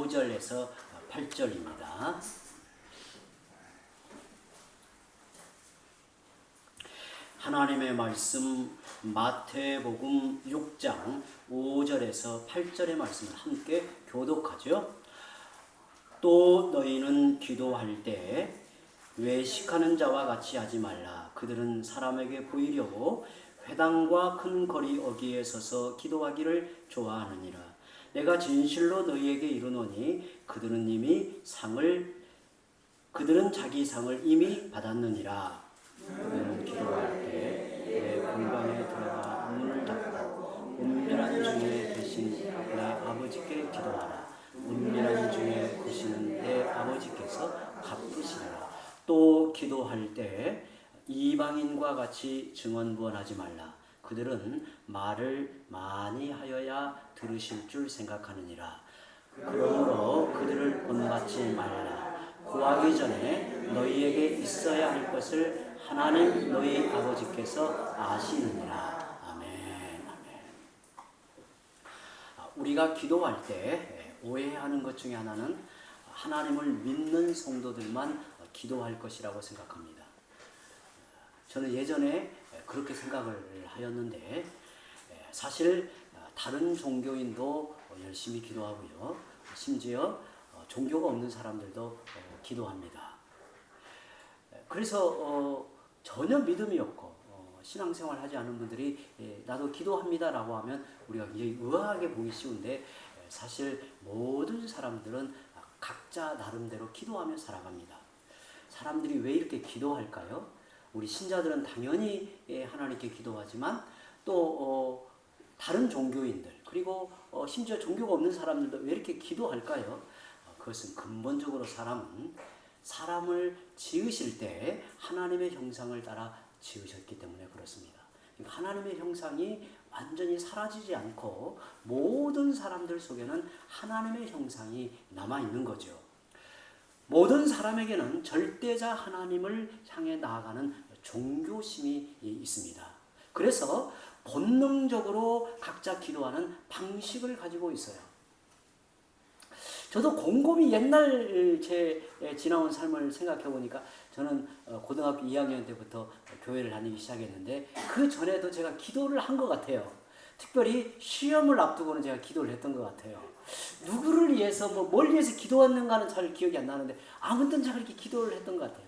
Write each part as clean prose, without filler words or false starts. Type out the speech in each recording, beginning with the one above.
5절에서 8절입니다. 하나님의 말씀 마태복음 6장 5절에서 8절의 말씀을 함께 교독하죠. 또 너희는 기도할 때 외식하는 자와 같이 하지 말라. 그들은 사람에게 보이려고 회당과 큰 거리 어귀에 서서 기도하기를 좋아하느니라. 내가 진실로 너희에게 이르노니 그들은 자기 상을 이미 받았느니라. 너는 기도할 때 내 공방에 들어가 문을 닫고 은밀한 중에 계신 내 아버지께 기도하라. 은밀한 중에 계시는 내 아버지께서 갚으시리라. 또 기도할 때 이방인과 같이 증언부언하지 말라. 그들은 말을 많이 하여야 들으실 줄 생각하느니라. 그러므로 그들을 본받지 말라. 구하기 전에 너희에게 있어야 할 것을 하나님 너희 아버지께서 아시느니라. 아멘. 우리가 기도할 때 오해하는 것 중에 하나는 하나님을 믿는 성도들만 기도할 것이라고 생각합니다. 저는 예전에 그렇게 생각을 하였는데 사실 다른 종교인도 열심히 기도하고요. 심지어 종교가 없는 사람들도 기도합니다. 그래서 전혀 믿음이 없고 신앙생활 하지 않은 분들이 나도 기도합니다 라고 하면 우리가 굉장히 의아하게 보기 쉬운데 사실 모든 사람들은 각자 나름대로 기도하며 살아갑니다. 사람들이 왜 이렇게 기도할까요? 우리 신자들은 당연히 하나님께 기도하지만 또 다른 종교인들 그리고 심지어 종교가 없는 사람들도 왜 이렇게 기도할까요? 그것은 근본적으로 사람을 지으실 때 하나님의 형상을 따라 지으셨기 때문에 그렇습니다. 하나님의 형상이 완전히 사라지지 않고 모든 사람들 속에는 하나님의 형상이 남아있는 거죠. 모든 사람에게는 절대자 하나님을 향해 나아가는 종교심이 있습니다. 그래서 본능적으로 각자 기도하는 방식을 가지고 있어요. 저도 곰곰이 옛날 제 지나온 삶을 생각해 보니까 저는 고등학교 2학년 때부터 교회를 다니기 시작했는데 그 전에도 제가 기도를 한 것 같아요. 특별히 시험을 앞두고는 제가 기도를 했던 것 같아요. 누구를 위해서 뭘 위해서 기도했는가는 잘 기억이 안 나는데 아무튼 제가 이렇게 기도를 했던 것 같아요.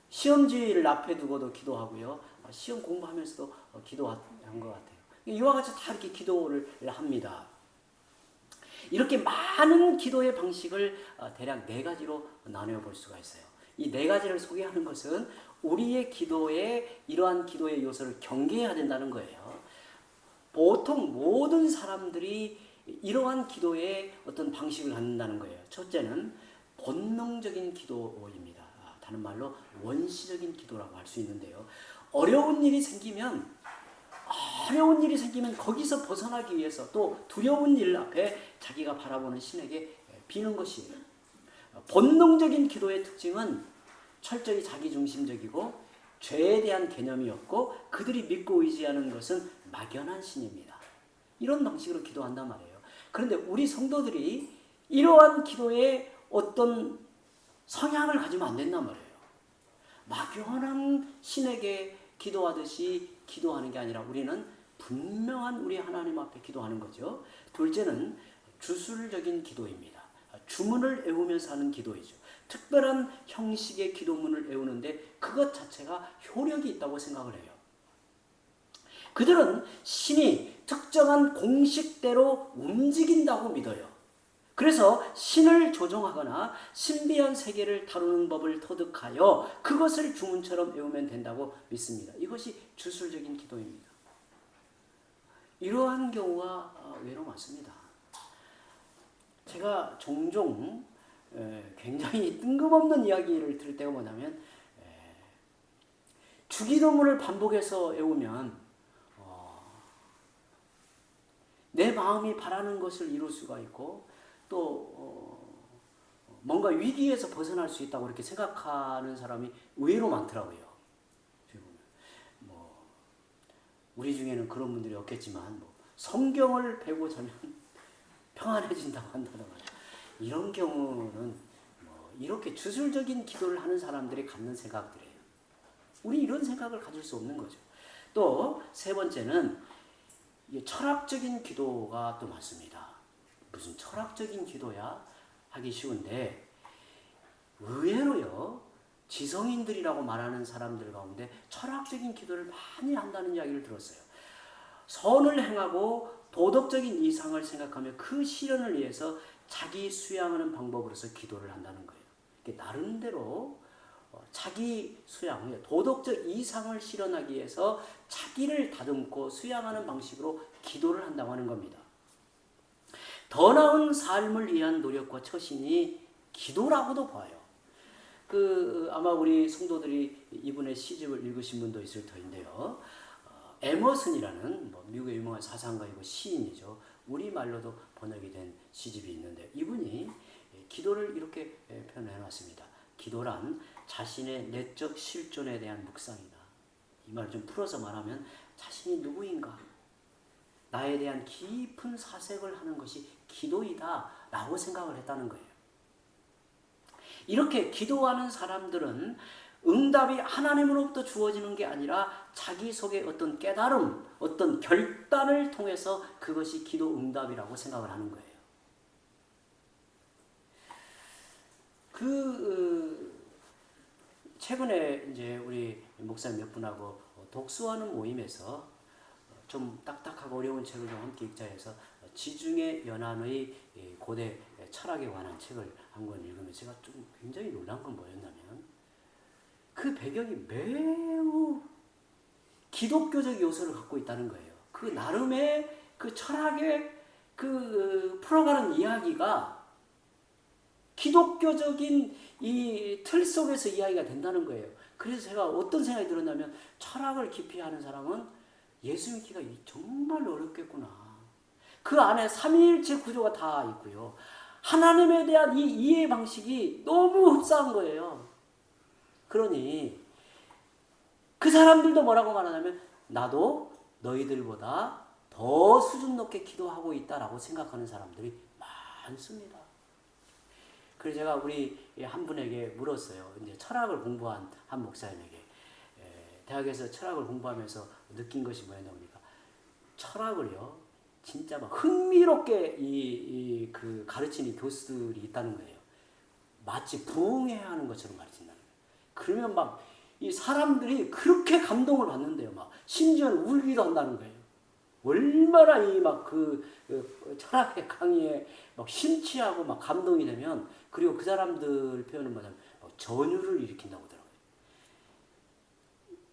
시험지를 앞에 두고도 기도하고요. 시험 공부하면서도 기도한 것 같아요. 이와 같이 다 이렇게 기도를 합니다. 이렇게 많은 기도의 방식을 대략 4가지로 나누어 볼 수가 있어요. 이 4가지를 소개하는 것은 우리의 기도에 이러한 기도의 요소를 경계해야 된다는 거예요. 보통 모든 사람들이 이러한 기도의 어떤 방식을 갖는다는 거예요. 첫째는 본능적인 기도입니다. 다른 말로 원시적인 기도라고 할 수 있는데요. 어려운 일이 생기면 거기서 벗어나기 위해서 또 두려운 일 앞에 자기가 바라보는 신에게 비는 것이에요. 본능적인 기도의 특징은 철저히 자기중심적이고 죄에 대한 개념이 없고 그들이 믿고 의지하는 것은 막연한 신입니다. 이런 방식으로 기도한단 말이에요. 그런데 우리 성도들이 이러한 기도에 어떤 성향을 가지면 안 된단 말이에요. 막연한 신에게 기도하듯이 기도하는 게 아니라 우리는 분명한 우리 하나님 앞에 기도하는 거죠. 둘째는 주술적인 기도입니다. 주문을 외우면서 하는 기도이죠. 특별한 형식의 기도문을 외우는데 그것 자체가 효력이 있다고 생각을 해요. 그들은 신이 특정한 공식대로 움직인다고 믿어요. 그래서 신을 조종하거나 신비한 세계를 다루는 법을 터득하여 그것을 주문처럼 외우면 된다고 믿습니다. 이것이 주술적인 기도입니다. 이러한 경우가 외로 많습니다. 제가 종종 굉장히 뜬금없는 이야기를 들을 때가 뭐냐면 주기도문을 반복해서 외우면 내 마음이 바라는 것을 이룰 수가 있고 또 뭔가 위기에서 벗어날 수 있다고 이렇게 생각하는 사람이 의외로 많더라고요. 우리 중에는 그런 분들이 없겠지만 성경을 배우고 자면 평안해진다고 한다던가 이런 경우는 뭐 이렇게 주술적인 기도를 하는 사람들이 갖는 생각들이에요. 우리 이런 생각을 가질 수 없는 거죠. 또 세 번째는 철학적인 기도가 또 많습니다. 무슨 철학적인 기도야 하기 쉬운데 의외로요 지성인들이라고 말하는 사람들 가운데 철학적인 기도를 많이 한다는 이야기를 들었어요. 선을 행하고 도덕적인 이상을 생각하며 그 실현을 위해서 자기 수양하는 방법으로서 기도를 한다는 거예요. 나름대로 자기 수양, 도덕적 이상을 실현하기 위해서 자기를 다듬고 수양하는 방식으로 기도를 한다고 하는 겁니다. 더 나은 삶을 위한 노력과 처신이 기도라고도 봐요. 아마 우리 성도들이 이분의 시집을 읽으신 분도 있을 터인데요. 에머슨이라는 미국의 유명한 사상가이고 시인이죠. 우리말로도 번역이 된 시집이 있는데 이분이 기도를 이렇게 표현해 놨습니다. 기도란 자신의 내적 실존에 대한 묵상이다. 이 말을 좀 풀어서 말하면 자신이 누구인가? 나에 대한 깊은 사색을 하는 것이 기도이다 라고 생각을 했다는 거예요. 이렇게 기도하는 사람들은 응답이 하나님으로부터 주어지는 게 아니라 자기 속의 어떤 깨달음, 어떤 결단을 통해서 그것이 기도 응답이라고 생각을 하는 거예요. 최근에 이제 우리 목사님 몇 분하고 독서하는 모임에서 좀 딱딱하고 어려운 책을 좀 함께 읽자 해서 지중해 연안의 고대 철학에 관한 책을 한 권 읽으면서 제가 좀 굉장히 놀란 건 뭐였냐면 그 배경이 매우 기독교적 요소를 갖고 있다는 거예요. 그 나름의 그 철학의 풀어가는 이야기가 기독교적인 이 틀 속에서 이야기가 된다는 거예요. 그래서 제가 어떤 생각이 들었냐면 철학을 깊이 하는 사람은 예수 믿기가 정말 어렵겠구나. 그 안에 삼위일체 구조가 다 있고요. 하나님에 대한 이 이해 방식이 너무 흡사한 거예요. 그러니 그 사람들도 뭐라고 말하냐면 나도 너희들보다 더 수준 높게 기도하고 있다라고 생각하는 사람들이 많습니다. 그래서 제가 우리 한 분에게 물었어요. 이제 철학을 공부한 한 목사님에게 대학에서 철학을 공부하면서 느낀 것이 뭐였냐니까 철학을요 진짜 막 흥미롭게 그 가르치는 교수들이 있다는 거예요. 마치 부흥해야 하는 것처럼 가르친다는 거예요. 그러면 막 이 사람들이 그렇게 감동을 받는데요. 막 심지어는 울기도 한다는 거예요. 얼마나 이 막 철학의 강의에 막 심취하고 막 감동이 되면 그리고 그 사람들 표현은 뭐냐면 전율을 일으킨다고 하더라고요.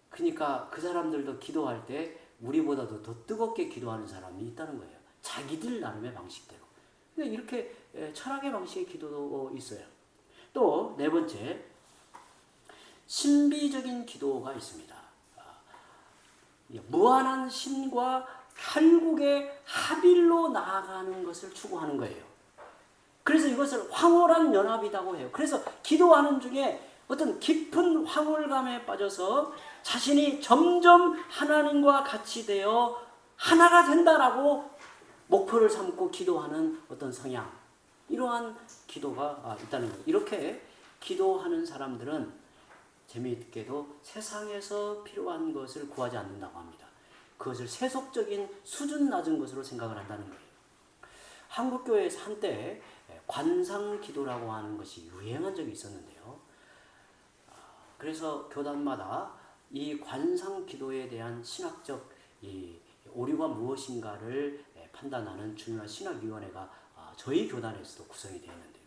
그러니까 그 사람들도 기도할 때 우리보다도 더 뜨겁게 기도하는 사람이 있다는 거예요. 자기들 나름의 방식대로. 이렇게 철학의 방식의 기도도 있어요. 또 네 번째, 신비적인 기도가 있습니다. 무한한 신과 결국에 합일로 나아가는 것을 추구하는 거예요. 그래서 이것을 황홀한 연합이라고 해요. 그래서 기도하는 중에 어떤 깊은 황홀감에 빠져서 자신이 점점 하나님과 같이 되어 하나가 된다라고 목표를 삼고 기도하는 어떤 성향, 이러한 기도가 있다는 거예요. 이렇게 기도하는 사람들은 재미있게도 세상에서 필요한 것을 구하지 않는다고 합니다. 그것을 세속적인 수준 낮은 것으로 생각을 한다는 거예요. 한국교회에서 한때 관상기도라고 하는 것이 유행한 적이 있었는데요. 그래서 교단마다 이 관상기도에 대한 신학적 오류가 무엇인가를 판단하는 중요한 신학위원회가 저희 교단에서도 구성이 되었는데요.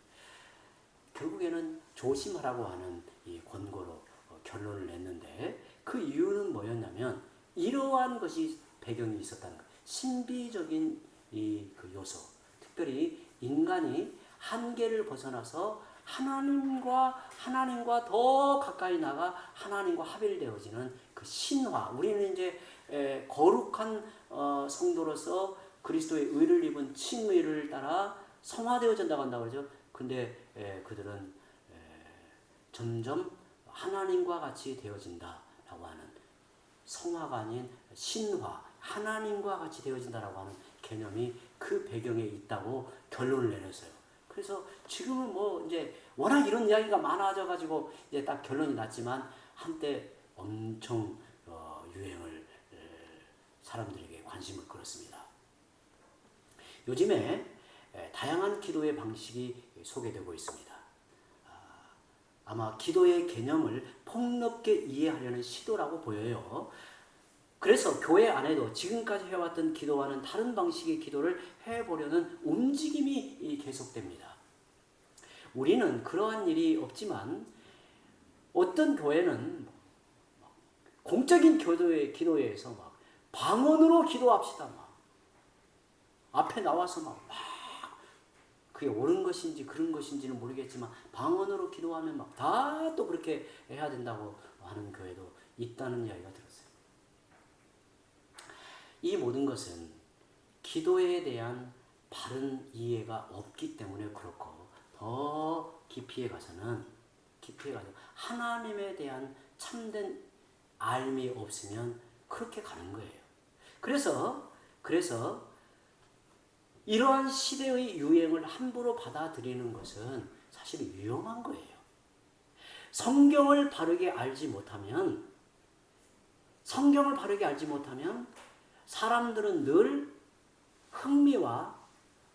결국에는 조심하라고 하는 이 권고로 결론을 냈는데 그 이유는 뭐였냐면 이러한 것이 배경이 있었다는 거예요. 신비적인 그 요소, 특별히 인간이 한계를 벗어나서 하나님과 더 가까이 나가 하나님과 합일되어지는 그 신화. 우리는 이제 거룩한 성도로서 그리스도의 의를 입은 칭의를 따라 성화되어진다고 한다고 그러죠. 근데 그들은 점점 하나님과 같이 되어진다라고 하는 성화가 아닌 신화, 하나님과 같이 되어진다라고 하는 개념이 그 배경에 있다고 결론을 내렸어요. 그래서 지금은 뭐 이제 워낙 이런 이야기가 많아져 가지고 이제 딱 결론이 났지만 한때 엄청 유행을 사람들에게 관심을 끌었습니다. 요즘에 다양한 기도의 방식이 소개되고 있습니다. 아마 기도의 개념을 폭넓게 이해하려는 시도라고 보여요. 그래서 교회 안에도 지금까지 해왔던 기도와는 다른 방식의 기도를 해보려는 움직임이 계속됩니다. 우리는 그러한 일이 없지만 어떤 교회는 공적인 기도회에서 막 방언으로 기도합시다. 막 앞에 나와서 막 그게 옳은 것인지 그런 것인지는 모르겠지만 방언으로 기도하면 막 다 또 그렇게 해야 된다고 하는 교회도 있다는 이야기가 들었어요. 이 모든 것은 기도에 대한 바른 이해가 없기 때문에 그렇고 더 깊이에 가서는 하나님에 대한 참된 알미 없으면 그렇게 가는 거예요. 그래서 이러한 시대의 유행을 함부로 받아들이는 것은 사실 위험한 거예요. 성경을 바르게 알지 못하면 사람들은 늘 흥미와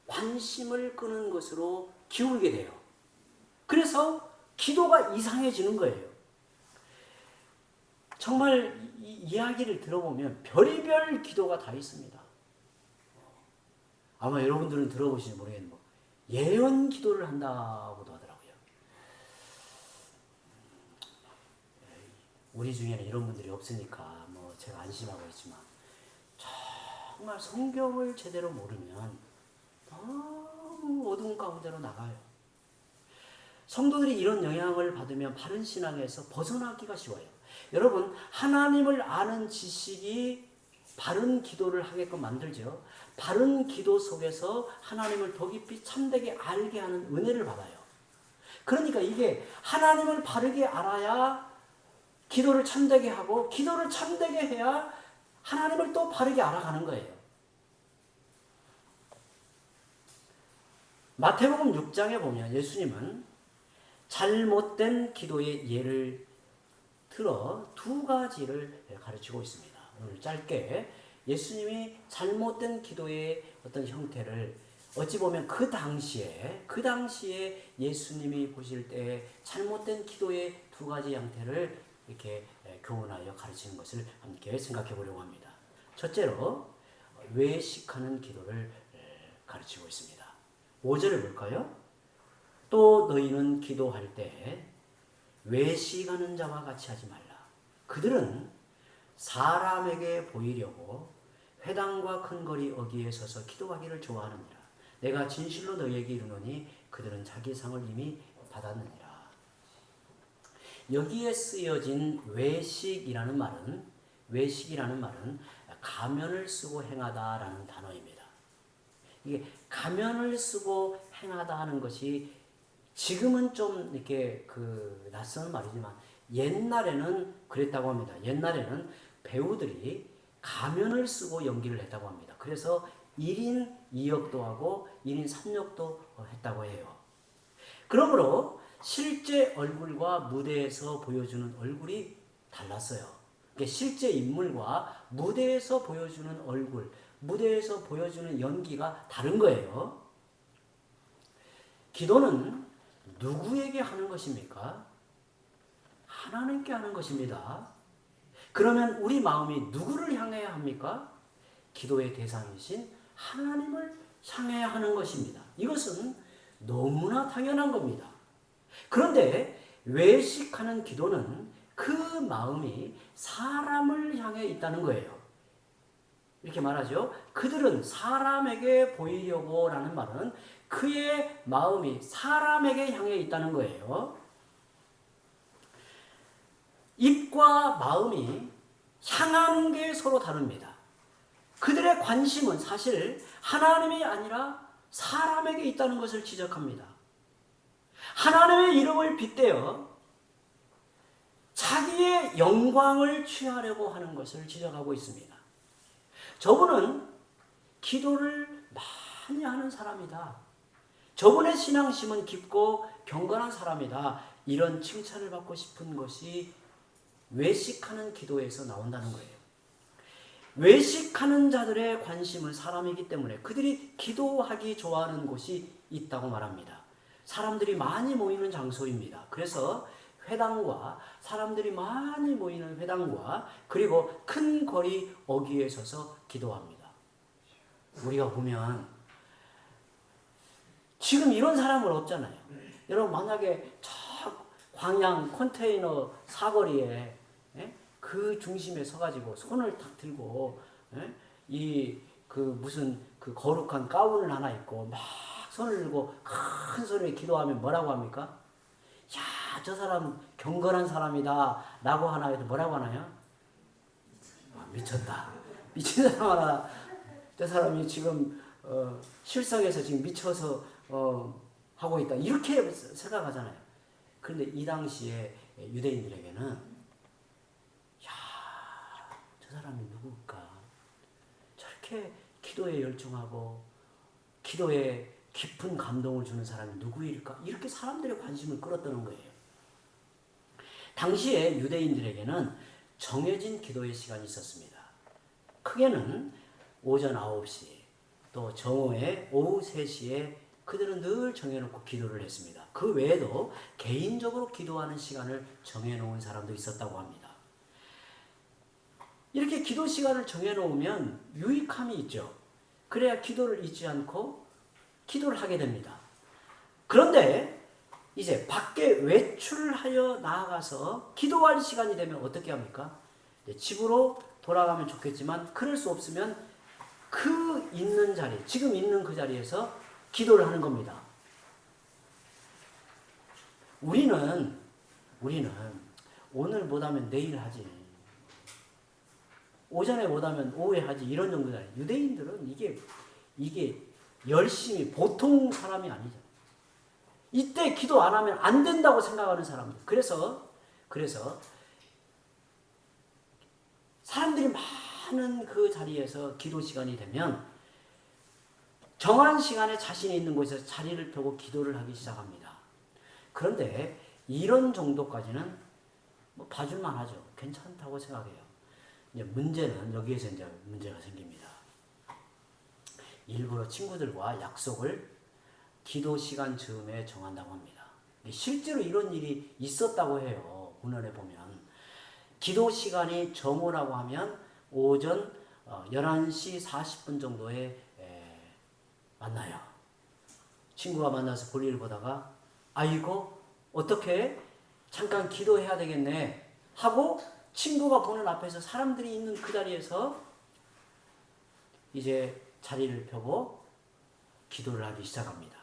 관심을 끄는 것으로 기울게 돼요. 그래서 기도가 이상해지는 거예요. 정말 이 이야기를 들어보면 별의별 기도가 다 있습니다. 아마 여러분들은 들어보시는지 모르겠는데 예언 기도를 한다고도 하더라고요. 우리 중에는 이런 분들이 없으니까 뭐 제가 안심하고 있지만 정말 성경을 제대로 모르면 너무 어두운 가운데로 나가요. 성도들이 이런 영향을 받으면 바른 신앙에서 벗어나기가 쉬워요. 여러분, 하나님을 아는 지식이 바른 기도를 하게끔 만들죠. 바른 기도 속에서 하나님을 더 깊이 참되게 알게 하는 은혜를 받아요. 그러니까 이게 하나님을 바르게 알아야 기도를 참되게 하고 기도를 참되게 해야 하나님을 또 바르게 알아가는 거예요. 마태복음 6장에 보면 예수님은 잘못된 기도의 예를 들어 두 가지를 가르치고 있습니다. 오늘 짧게 예수님이 잘못된 기도의 어떤 형태를 어찌 보면 그 당시에 예수님이 보실 때 잘못된 기도의 두 가지 형태를 이렇게 교훈하여 가르치는 것을 함께 생각해 보려고 합니다. 첫째로 외식하는 기도를 가르치고 있습니다. 5절을 볼까요? 또 너희는 기도할 때 외식하는 자와 같이 하지 말라. 그들은 사람에게 보이려고 회당과 큰 거리 어귀에 서서 기도하기를 좋아하느니라. 내가 진실로 너희에게 이르노니 그들은 자기 상을 이미 받았느니라. 여기에 쓰여진 외식이라는 말은 가면을 쓰고 행하다라는 단어입니다. 이게 가면을 쓰고 행하다 하는 것이 지금은 좀 이렇게 낯선 말이지만 옛날에는 그랬다고 합니다. 옛날에는 배우들이 가면을 쓰고 연기를 했다고 합니다. 그래서 1인 2역도 하고 1인 3역도 했다고 해요. 그러므로 실제 얼굴과 무대에서 보여주는 얼굴이 달랐어요. 실제 인물과 무대에서 보여주는 얼굴, 무대에서 보여주는 연기가 다른 거예요. 기도는 누구에게 하는 것입니까? 하나님께 하는 것입니다. 그러면 우리 마음이 누구를 향해야 합니까? 기도의 대상이신 하나님을 향해야 하는 것입니다. 이것은 너무나 당연한 겁니다. 그런데 외식하는 기도는 그 마음이 사람을 향해 있다는 거예요. 이렇게 말하죠. 그들은 사람에게 보이려고 라는 말은 그의 마음이 사람에게 향해 있다는 거예요. 입과 마음이 향하는 게 서로 다릅니다. 그들의 관심은 사실 하나님이 아니라 사람에게 있다는 것을 지적합니다. 하나님의 이름을 빗대어 자기의 영광을 취하려고 하는 것을 지적하고 있습니다. 저분은 기도를 많이 하는 사람이다. 저분의 신앙심은 깊고 경건한 사람이다. 이런 칭찬을 받고 싶은 것이 외식하는 기도에서 나온다는 거예요. 외식하는 자들의 관심은 사람이기 때문에 그들이 기도하기 좋아하는 곳이 있다고 말합니다. 사람들이 많이 모이는 장소입니다. 그래서 회당과 사람들이 많이 모이는 회당과 그리고 큰 거리 어귀에 서서 기도합니다. 우리가 보면 지금 이런 사람은 없잖아요. 여러분 만약에 저 광양 컨테이너 사거리에 그 중심에 서가지고 손을 탁 들고 이 그 무슨 그 거룩한 가운을 하나 입고 막 손을 들고 큰 소리에 기도하면 뭐라고 합니까? 야, 저 사람 경건한 사람이다 라고 하나 해도 뭐라고 하나요? 미쳤다. 미친 사람 하나. 저 사람이 지금 실성에서 지금 미쳐서 하고 있다. 이렇게 생각하잖아요. 그런데 이 당시에 유대인들에게는 야, 저 사람이 누굴까? 저렇게 기도에 열중하고 기도에 깊은 감동을 주는 사람이 누구일까? 이렇게 사람들의 관심을 끌었다는 거예요. 당시에 유대인들에게는 정해진 기도의 시간이 있었습니다. 크게는 오전 9시, 또 정오에 오후 3시에 그들은 늘 정해놓고 기도를 했습니다. 그 외에도 개인적으로 기도하는 시간을 정해놓은 사람도 있었다고 합니다. 이렇게 기도 시간을 정해놓으면 유익함이 있죠. 그래야 기도를 잊지 않고 기도를 하게 됩니다. 그런데 이제 밖에 외출하여 나아가서 기도할 시간이 되면 어떻게 합니까? 집으로 돌아가면 좋겠지만 그럴 수 없으면 그 있는 자리, 지금 있는 그 자리에서 기도를 하는 겁니다. 우리는 오늘 못하면 내일 하지. 오전에 못하면 오후에 하지. 이런 정도잖아요. 유대인들은 이게 열심히 보통 사람이 아니죠. 이때 기도 안 하면 안 된다고 생각하는 사람들. 그래서 사람들이 많은 그 자리에서 기도 시간이 되면 정한 시간에 자신이 있는 곳에서 자리를 펴고 기도를 하기 시작합니다. 그런데 이런 정도까지는 뭐 봐줄만 하죠. 괜찮다고 생각해요. 이제 문제는 여기에서 이제 문제가 생깁니다. 일부러 친구들과 약속을 기도 시간 즈음에 정한다고 합니다. 실제로 이런 일이 있었다고 해요. 문헌에 보면. 기도 시간이 정오라고 하면 오전 11시 40분 정도에 만나요. 친구가 만나서 볼일 보다가 아이고 어떻게 잠깐 기도해야 되겠네 하고 친구가 보는 앞에서 사람들이 있는 그 자리에서 이제 자리를 펴고 기도를 하기 시작합니다.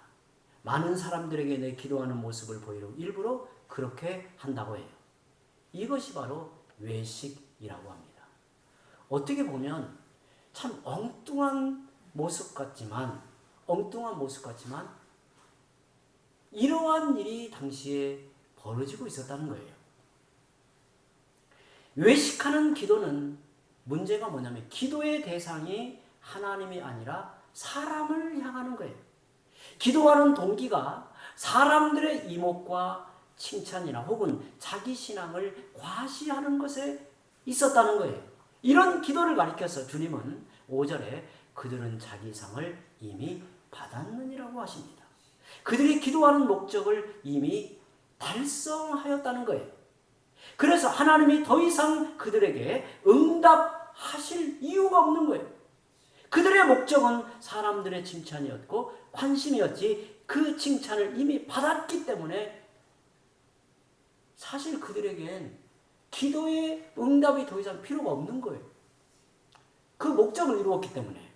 많은 사람들에게 내 기도하는 모습을 보이려고 일부러 그렇게 한다고 해요. 이것이 바로 외식이라고 합니다. 어떻게 보면 참 엉뚱한 모습 같지만 이러한 일이 당시에 벌어지고 있었다는 거예요. 외식하는 기도는 문제가 뭐냐면 기도의 대상이 하나님이 아니라 사람을 향하는 거예요. 기도하는 동기가 사람들의 이목과 칭찬이나 혹은 자기 신앙을 과시하는 것에 있었다는 거예요. 이런 기도를 가리켜서 주님은 5절에 그들은 자기 상을 이미 받았느니라고 하십니다. 그들이 기도하는 목적을 이미 달성하였다는 거예요. 그래서 하나님이 더 이상 그들에게 응답하실 이유가 없는 거예요. 그들의 목적은 사람들의 칭찬이었고 관심이었지 그 칭찬을 이미 받았기 때문에 사실 그들에겐 기도의 응답이 더 이상 필요가 없는 거예요. 그 목적을 이루었기 때문에.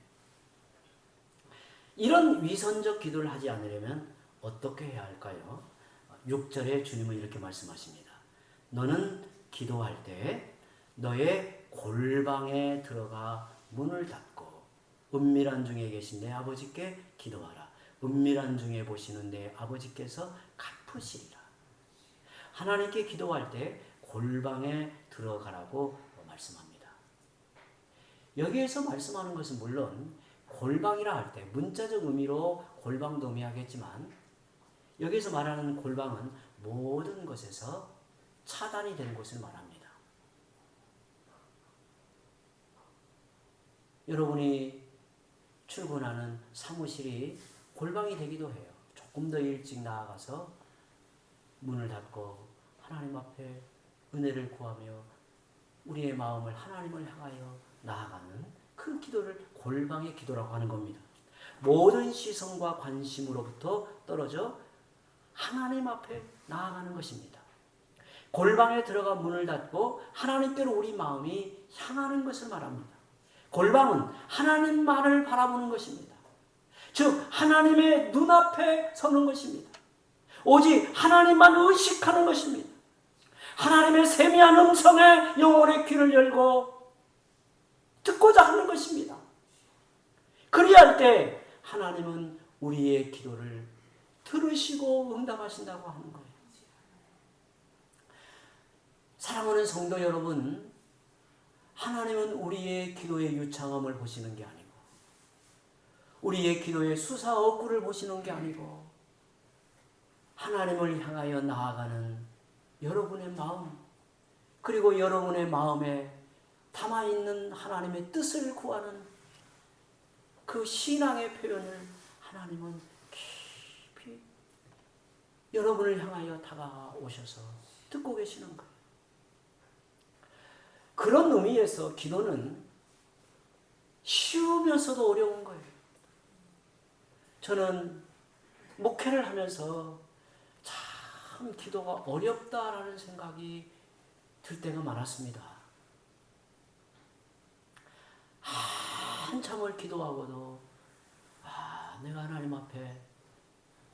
이런 위선적 기도를 하지 않으려면 어떻게 해야 할까요? 6절에 주님은 이렇게 말씀하십니다. 너는 기도할 때 너의 골방에 들어가 문을 닫고 은밀한 중에 계신 내 아버지께 기도하라. 은밀한 중에 보시는 내 아버지께서 갚으시리라. 하나님께 기도할 때 골방에 들어가라고 말씀합니다. 여기에서 말씀하는 것은 물론 골방이라 할 때 문자적 의미로 골방도 의미하겠지만 여기서 말하는 골방은 모든 것에서 차단이 된 곳을 말합니다. 여러분이 출근하는 사무실이 골방이 되기도 해요. 조금 더 일찍 나아가서 문을 닫고 하나님 앞에 은혜를 구하며 우리의 마음을 하나님을 향하여 나아가는 그 기도를 골방의 기도라고 하는 겁니다. 모든 시선과 관심으로부터 떨어져 하나님 앞에 나아가는 것입니다. 골방에 들어가 문을 닫고 하나님께로 우리 마음이 향하는 것을 말합니다. 골방은 하나님만을 바라보는 것입니다. 즉 하나님의 눈앞에 서는 것입니다. 오직 하나님만 의식하는 것입니다. 하나님의 세미한 음성에 영혼의 귀를 열고 듣고자 하는 것입니다. 그리할 때 하나님은 우리의 기도를 들으시고 응답하신다고 하는 거예요. 사랑하는 성도 여러분, 하나님은 우리의 기도의 유창함을 보시는 게 아니고 우리의 기도의 수사억구를 보시는 게 아니고 하나님을 향하여 나아가는 여러분의 마음, 그리고 여러분의 마음에 담아있는 하나님의 뜻을 구하는 그 신앙의 표현을 하나님은 깊이 여러분을 향하여 다가오셔서 듣고 계시는 거예요. 그런 의미에서 기도는 쉬우면서도 어려운 거예요. 저는 목회를 하면서 참 기도가 어렵다라는 생각이 들 때가 많았습니다. 한참을 기도하고도 내가 하나님 앞에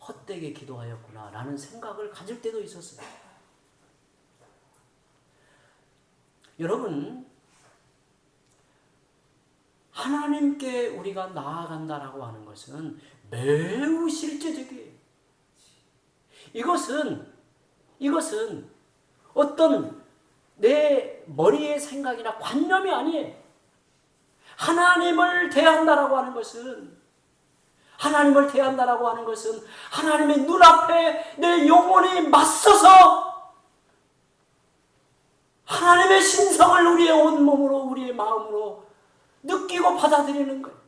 헛되게 기도하였구나 라는 생각을 가질 때도 있었어요. 여러분, 하나님께 우리가 나아간다라고 하는 것은 매우 실제적이에요. 이것은 어떤 내 머리의 생각이나 관념이 아니에요. 하나님을 대한다라고 하는 것은 하나님의 눈앞에 내 영혼이 맞서서 하나님의 신성을 우리의 온몸으로 우리의 마음으로 느끼고 받아들이는 거예요.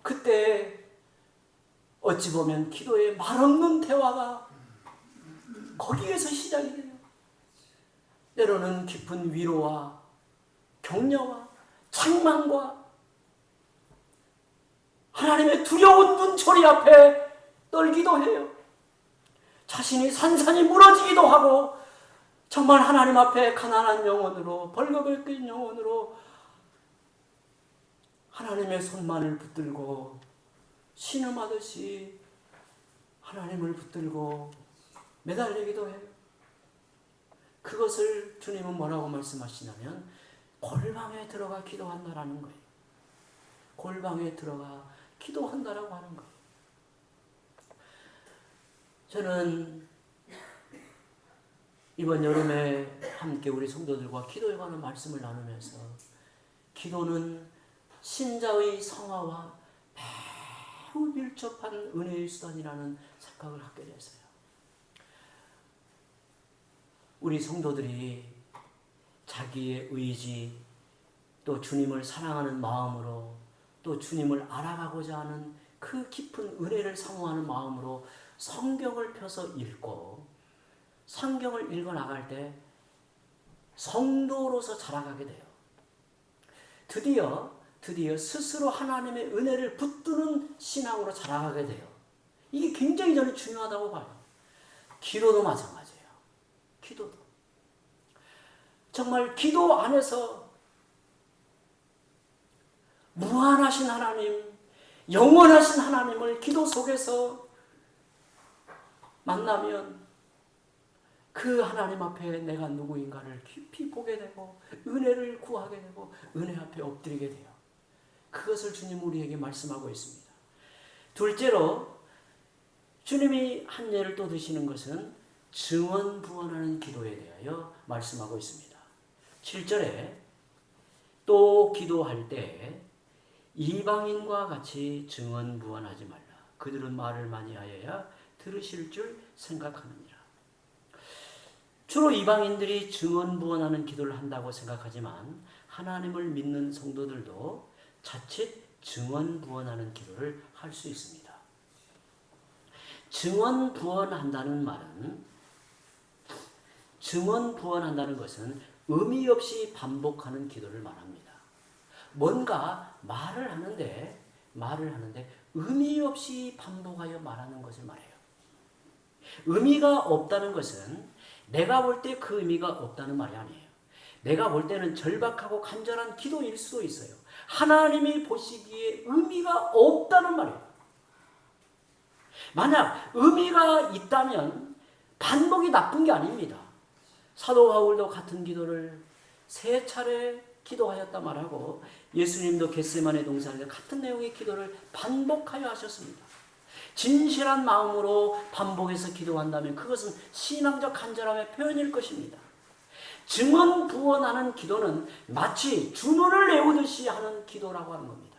그때 어찌 보면 기도의 말없는 대화가 거기에서 시작이 돼요. 때로는 깊은 위로와 격려와 책망과 하나님의 두려운 눈초리 앞에 떨기도 해요. 자신이 산산이 무너지기도 하고 정말 하나님 앞에 가난한 영혼으로 벌거벗은 낀 영혼으로 하나님의 손만을 붙들고 신음하듯이 하나님을 붙들고 매달리기도 해요. 그것을 주님은 뭐라고 말씀하시냐면 골방에 들어가 기도한다라는 거예요. 골방에 들어가 기도한다라고 하는 거예요. 저는 이번 여름에 함께 우리 성도들과 기도에 관한 말씀을 나누면서 기도는 신자의 성화와 매우 밀접한 은혜의 수단이라는 생각을 하게 됐어요. 우리 성도들이 자기의 의지, 또 주님을 사랑하는 마음으로, 또 주님을 알아가고자 하는 그 깊은 은혜를 사모하는 마음으로 성경을 펴서 읽고 성경을 읽어 나갈 때 성도로서 자라가게 돼요. 드디어 스스로 하나님의 은혜를 붙드는 신앙으로 자라가게 돼요. 이게 굉장히 저는 중요하다고 봐요. 기도도 마찬가지예요. 기도도. 정말 기도 안에서 무한하신 하나님, 영원하신 하나님을 기도 속에서 만나면 그 하나님 앞에 내가 누구인가를 깊이 보게 되고 은혜를 구하게 되고 은혜 앞에 엎드리게 돼요. 그것을 주님 우리에게 말씀하고 있습니다. 둘째로 주님이 한 예를 또 드시는 것은 증언부원하는 기도에 대하여 말씀하고 있습니다. 7절에 또 기도할 때 이방인과 같이 증언부언하지 말라. 그들은 말을 많이 하여야 들으실 줄 생각하느니라. 주로 이방인들이 증언부언하는 기도를 한다고 생각하지만 하나님을 믿는 성도들도 자칫 증언부언하는 기도를 할 수 있습니다. 증언부언한다는 것은 의미 없이 반복하는 기도를 말합니다. 뭔가 말을 하는데 의미 없이 반복하여 말하는 것을 말해요. 의미가 없다는 것은 내가 볼 때 그 의미가 없다는 말이 아니에요. 내가 볼 때는 절박하고 간절한 기도일 수도 있어요. 하나님이 보시기에 의미가 없다는 말이에요. 만약 의미가 있다면 반복이 나쁜 게 아닙니다. 사도 바울도 같은 기도를 3차례 기도하였다 말하고 예수님도 겟세마네 동산에서 같은 내용의 기도를 반복하여 하셨습니다. 진실한 마음으로 반복해서 기도한다면 그것은 신앙적 간절함의 표현일 것입니다. 증언부언하는 기도는 마치 주문을 외우듯이 하는 기도라고 하는 겁니다.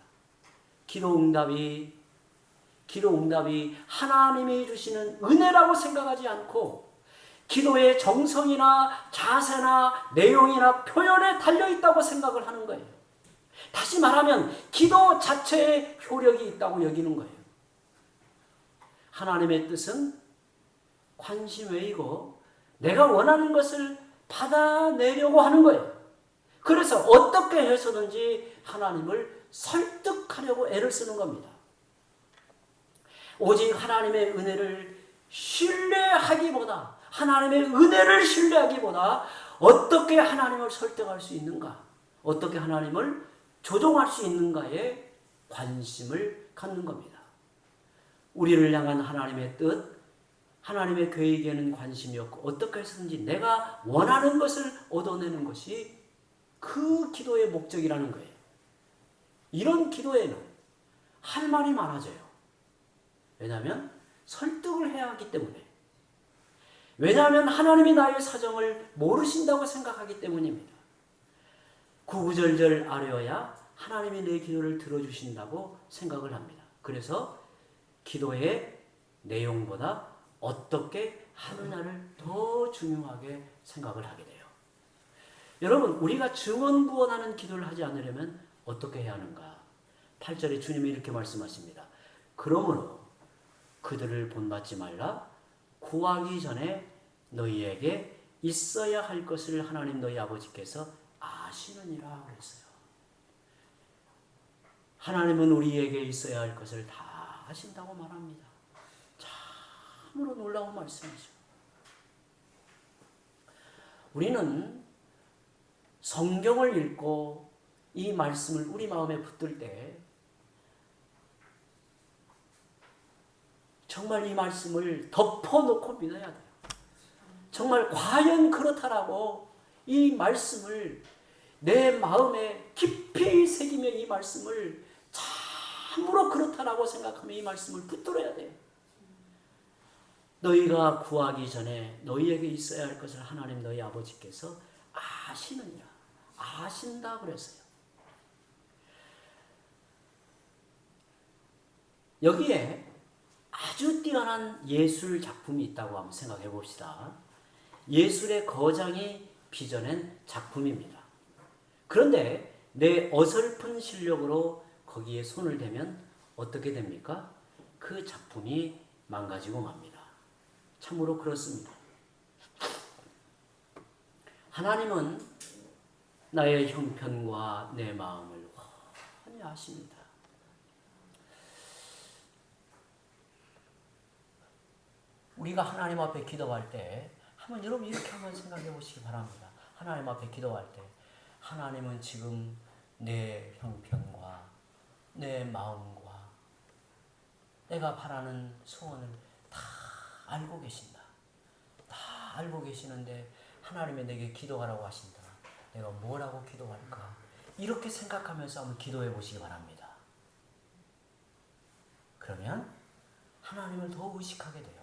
기도 응답이 하나님이 주시는 은혜라고 생각하지 않고 기도의 정성이나 자세나 내용이나 표현에 달려있다고 생각을 하는 거예요. 다시 말하면 기도 자체에 효력이 있다고 여기는 거예요. 하나님의 뜻은 관심 외이고 내가 원하는 것을 받아내려고 하는 거예요. 그래서 어떻게 해서든지 하나님을 설득하려고 애를 쓰는 겁니다. 오직 하나님의 은혜를 신뢰하기보다 어떻게 하나님을 설득할 수 있는가, 어떻게 하나님을 조종할 수 있는가에 관심을 갖는 겁니다. 우리를 향한 하나님의 뜻, 하나님의 계획에는 관심이 없고 어떻게 해서든지 내가 원하는 것을 얻어내는 것이 그 기도의 목적이라는 거예요. 이런 기도에는 할 말이 많아져요. 왜냐하면 설득을 해야 하기 때문에. 왜냐하면 하나님이 나의 사정을 모르신다고 생각하기 때문입니다. 구구절절 아뢰어야 하나님이 내 기도를 들어주신다고 생각을 합니다. 그래서 기도의 내용보다 어떻게 하느냐를 더 중요하게 생각을 하게 돼요. 여러분, 우리가 증언부언하는 기도를 하지 않으려면 어떻게 해야 하는가? 8절에 주님이 이렇게 말씀하십니다. 그러므로 그들을 본받지 말라. 구하기 전에 너희에게 있어야 할 것을 하나님 너희 아버지께서 아시느니라 그랬어요. 하나님은 우리에게 있어야 할 것을 다 아신다고 말합니다. 참으로 놀라운 말씀이죠. 우리는 성경을 읽고 이 말씀을 우리 마음에 붙들 때 정말 이 말씀을 덮어놓고 믿어야 돼요. 정말 과연 그렇다라고 이 말씀을 내 마음에 깊이 새기며 이 말씀을 참으로 그렇다라고 생각하며 이 말씀을 붙들어야 돼요. 너희가 구하기 전에 너희에게 있어야 할 것을 하나님 너희 아버지께서 아시느니라. 아신다 그랬어요. 여기에 아주 뛰어난 예술 작품이 있다고 한번 생각해 봅시다. 예술의 거장이 빚어낸 작품입니다. 그런데 내 어설픈 실력으로 거기에 손을 대면 어떻게 됩니까? 그 작품이 망가지고 맙니다. 참으로 그렇습니다. 하나님은 나의 형편과 내 마음을 훤히 아십니다. 우리가 하나님 앞에 기도할 때 한번 여러분 이렇게 한번 생각해 보시기 바랍니다. 하나님 앞에 기도할 때 하나님은 지금 내 형편과 내 마음과 내가 바라는 소원을 다 알고 계신다. 다 알고 계시는데 하나님이 내게 기도하라고 하신다. 내가 뭐라고 기도할까? 이렇게 생각하면서 한번 기도해 보시기 바랍니다. 그러면 하나님을 더 의식하게 돼요.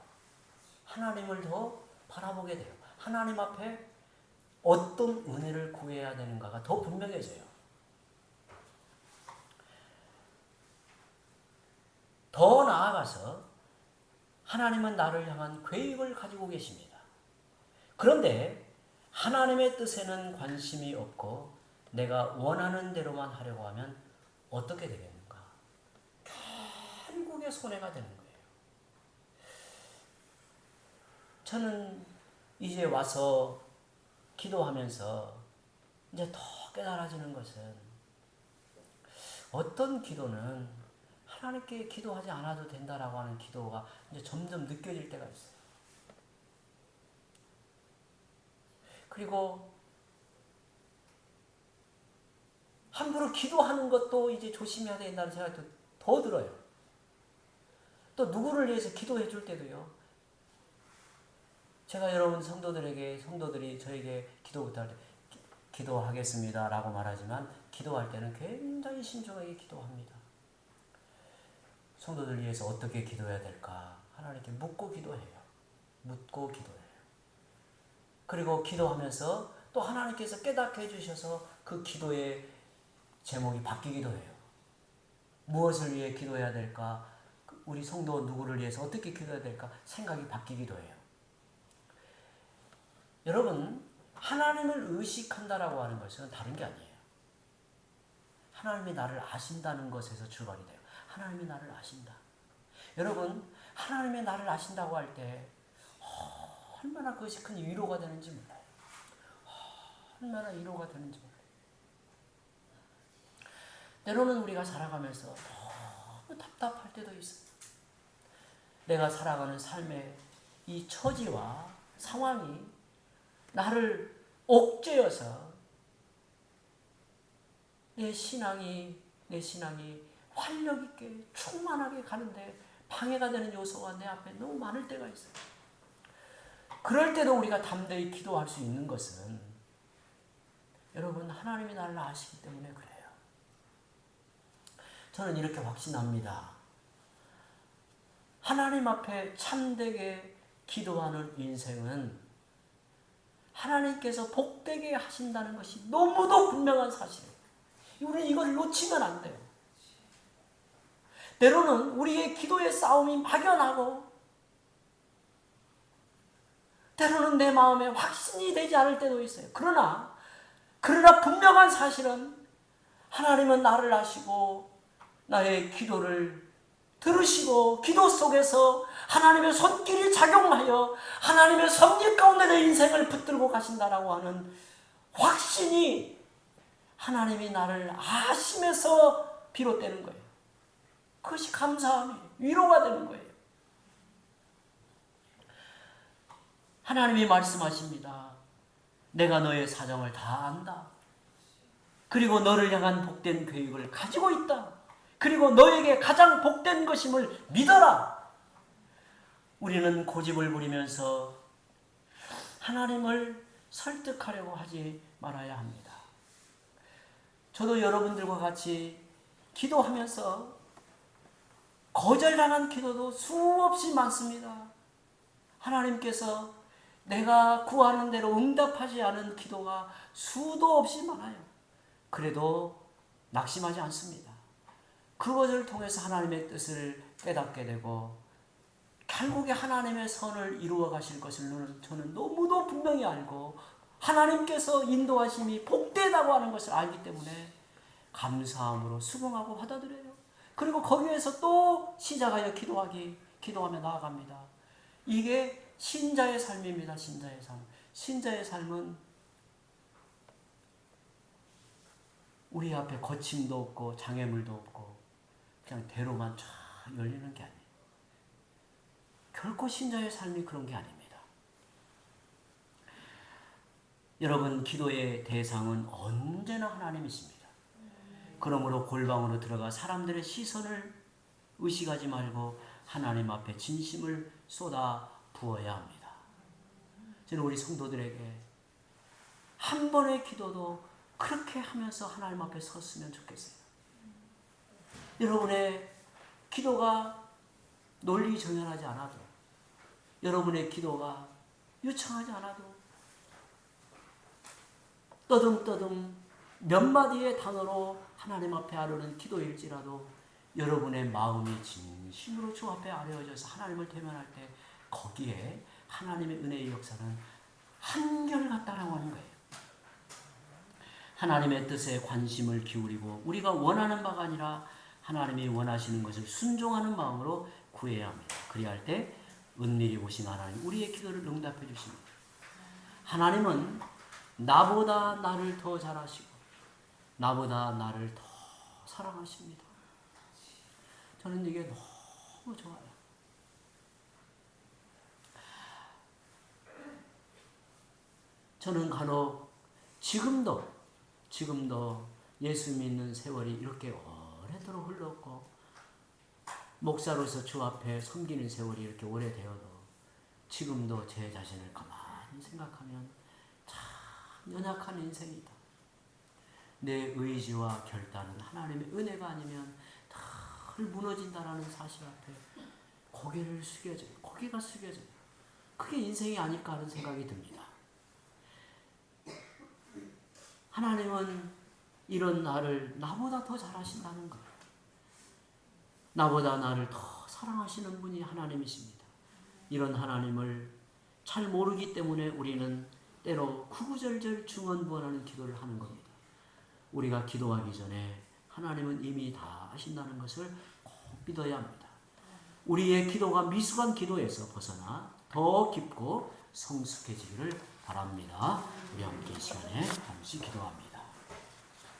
하나님을 더 바라보게 돼요. 하나님 앞에 어떤 은혜를 구해야 되는가가 더 분명해져요. 더 나아가서 하나님은 나를 향한 계획을 가지고 계십니다. 그런데 하나님의 뜻에는 관심이 없고 내가 원하는 대로만 하려고 하면 어떻게 되겠는가? 결국에 손해가 되는 거예요. 저는 이제 와서 기도하면서 이제 더 깨달아지는 것은 어떤 기도는 하나님께 기도하지 않아도 된다라고 하는 기도가 이제 점점 느껴질 때가 있어요. 그리고 함부로 기도하는 것도 이제 조심해야 된다는 생각이 더 들어요. 또 누구를 위해서 기도해 줄 때도요. 제가 여러분 성도들이 저에게 기도 부탁할 때 기도하겠습니다 라고 말하지만 기도할 때는 굉장히 신중하게 기도합니다. 성도들 위해서 어떻게 기도해야 될까? 하나님께 묻고 기도해요. 묻고 기도해요. 그리고 기도하면서 또 하나님께서 깨닫게 해주셔서 그 기도의 제목이 바뀌기도 해요. 무엇을 위해 기도해야 될까? 우리 성도 누구를 위해서 어떻게 기도해야 될까? 생각이 바뀌기도 해요. 여러분, 하나님을 의식한다라고 하는 것은 다른 게 아니에요. 하나님이 나를 아신다는 것에서 출발이 돼요. 하나님이 나를 아신다. 여러분, 하나님이 나를 아신다고 할 때 얼마나 그것이 큰 위로가 되는지 몰라요. 얼마나 위로가 되는지 몰라요. 때로는 우리가 살아가면서 너무 답답할 때도 있어요. 내가 살아가는 삶의 이 처지와 상황이 나를 옥죄어서 내 신앙이 활력 있게 충만하게 가는데 방해가 되는 요소가 내 앞에 너무 많을 때가 있어요. 그럴 때도 우리가 담대히 기도할 수 있는 것은 여러분 하나님이 나를 아시기 때문에 그래요. 저는 이렇게 확신합니다. 하나님 앞에 참되게 기도하는 인생은 하나님께서 복되게 하신다는 것이 너무도 분명한 사실이에요. 우리는 이걸 놓치면 안 돼요. 때로는 우리의 기도의 싸움이 막연하고 때로는 내 마음에 확신이 되지 않을 때도 있어요. 그러나 분명한 사실은 하나님은 나를 아시고 나의 기도를 들으시고 기도 속에서 하나님의 손길이 작용하여 하나님의 섭리 가운데 내 인생을 붙들고 가신다라고 하는 확신이 하나님이 나를 아심에서 비롯되는 거예요. 그것이 감사함이 위로가 되는 거예요. 하나님이 말씀하십니다. 내가 너의 사정을 다 안다. 그리고 너를 향한 복된 계획을 가지고 있다. 그리고 너에게 가장 복된 것임을 믿어라. 우리는 고집을 부리면서 하나님을 설득하려고 하지 말아야 합니다. 저도 여러분들과 같이 기도하면서 거절당한 기도도 수없이 많습니다. 하나님께서 내가 구하는 대로 응답하지 않은 기도가 수도 없이 많아요. 그래도 낙심하지 않습니다. 그것을 통해서 하나님의 뜻을 깨닫게 되고 결국에 하나님의 선을 이루어 가실 것을 저는 너무도 분명히 알고 하나님께서 인도하심이 복되다고 하는 것을 알기 때문에 감사함으로 수긍하고 받아들여요. 그리고 거기에서 또 시작하여 기도하며 나아갑니다. 이게 신자의 삶입니다. 신자의 삶. 신자의 삶은 우리 앞에 거침도 없고 장애물도 없고 그냥 대로만 쫙 열리는 게 아니에요. 결코 신자의 삶이 그런 게 아닙니다. 여러분, 기도의 대상은 언제나 하나님이십니다. 그러므로 골방으로 들어가 사람들의 시선을 의식하지 말고 하나님 앞에 진심을 쏟아 부어야 합니다. 저는 우리 성도들에게 한 번의 기도도 그렇게 하면서 하나님 앞에 섰으면 좋겠어요. 여러분의 기도가 논리정연하지 않아도, 여러분의 기도가 유창하지 않아도 떠듬떠듬 몇 마디의 단어로 하나님 앞에 아뢰는 기도일지라도 여러분의 마음이 진심으로 주 앞에 아뢰어져서 하나님을 대면할 때 거기에 하나님의 은혜의 역사는 한결같다라고 하는 거예요. 하나님의 뜻에 관심을 기울이고 우리가 원하는 바가 아니라 하나님이 원하시는 것을 순종하는 마음으로 구해야 합니다. 그리할 때 은밀히 보신 하나님 우리의 기도를 응답해 주십니다. 하나님은 나보다 나를 더 잘하시고 나보다 나를 더 사랑하십니다. 저는 이게 너무 좋아요. 저는 간혹 지금도 예수 믿는 세월이 이렇게 오래도록 흘렀고 목사로서 주 앞에 섬기는 세월이 이렇게 오래되어도 지금도 제 자신을 가만히 생각하면 참 연약한 인생이다. 내 의지와 결단은 하나님의 은혜가 아니면 늘 무너진다라는 사실 앞에 고개가 숙여져요. 그게 인생이 아닐까 하는 생각이 듭니다. 하나님은 이런 나를 나보다 더 잘하신다는 거예요. 나보다 나를 더 사랑하시는 분이 하나님이십니다. 이런 하나님을 잘 모르기 때문에 우리는 때로 구구절절 중언부언하는 기도를 하는 겁니다. 우리가 기도하기 전에 하나님은 이미 다 아신다는 것을 꼭 믿어야 합니다. 우리의 기도가 미숙한 기도에서 벗어나 더 깊고 성숙해지기를 바랍니다. 우리 함께 이 시간에 잠시 기도합니다.